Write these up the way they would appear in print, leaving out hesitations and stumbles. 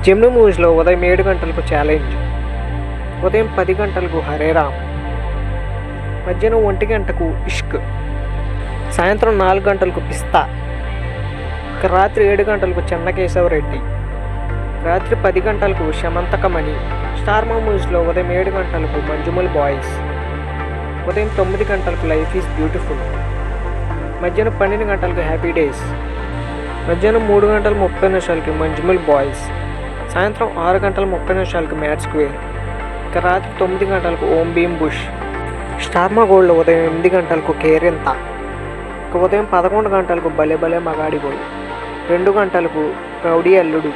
Gemini మూవీస్లో ఉదయం 7 గంటలకు ఛాలెంజ్, ఉదయం 10 గంటలకు హరే రామ్, మధ్యాహ్నం 1 గంటకు ఇష్క్, సాయంత్రం 4 గంటలకు పిస్తా, ఇక రాత్రి 7 గంటలకు చెన్నకేశవరెడ్డి, రాత్రి 10 గంటలకు శమంతకమణి. స్టార్ మా మూవీస్లో ఉదయం 7 గంటలకు మంజుమల్ బాయ్స్, ఉదయం 9 గంటలకు లైఫ్ ఈజ్ బ్యూటిఫుల్, మధ్యాహ్నం 12 గంటలకు హ్యాపీ డేస్, మధ్యాహ్నం 3 గంటల 30 నిమిషాలకి మంజుమల్ బాయ్స్, సాయంత్రం 6 గంటల 30 నిమిషాలకి మ్యాట్ స్క్వేర్, ఇక రాత్రి 9 గంటలకు ఓం భీమ్ బుష్. స్టార్ మా గోల్డ్లో ఉదయం 8 గంటలకు కేరింత, ఇక ఉదయం 11 గంటలకు భలే భలే మగాడిబోయ్, 2 గంటలకు రౌడీ అల్లుడు,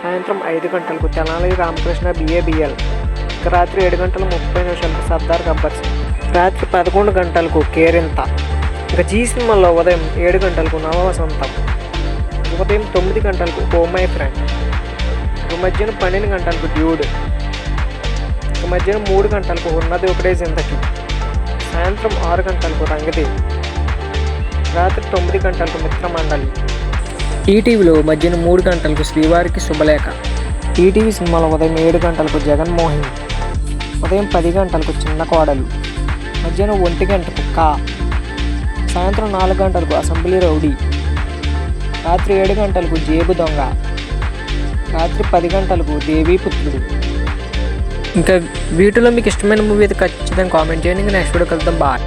సాయంత్రం 5 గంటలకు తెనాలి రామకృష్ణ బిఏబిఎల్, ఇక రాత్రి 7 గంటల 30 నిమిషాలకు సర్దార్ గబ్బర్ సింగ్, రాత్రి 11 గంటలకు కేరింత. ఇక జీ సినిమాలో ఉదయం 7 గంటలకు నవవసంతం, ఉదయం 9 గంటలకు ఓ మై ఫ్రెండ్, ఇక మధ్యాహ్నం 12 గంటలకు డ్యూడ్, ఇక మధ్యాహ్నం 3 గంటలకు ఉన్నది ఒకటే జిందకి, సాయంత్రం 6 గంటలకు రంగదేవ్, రాత్రి 9 గంటలకు మిత్రమండలి. ఈటీవీలో మధ్యాహ్నం 3 గంటలకు శ్రీవారికి శుభలేఖ. ఈటీవీ సినిమాలో ఉదయం 7 గంటలకు జగన్మోహిని, ఉదయం 10 గంటలకు చిన్న కోడలు, మధ్యాహ్నం 1 గంటకు కా, సాయంత్రం 4 గంటలకు అసెంబ్లీ రౌడీ, రాత్రి 7 గంటలకు జేబు దొంగ, రాత్రి 10 గంటలకు దేవీపుత్రుడు. ఇంకా వీటిలో మీకు ఇష్టమైన మూవీ అయితే ఖచ్చితంగా కామెంట్ చేయండి. ఇంకా నెక్స్ట్ వీడియో కలుద్దాం. బాయ్.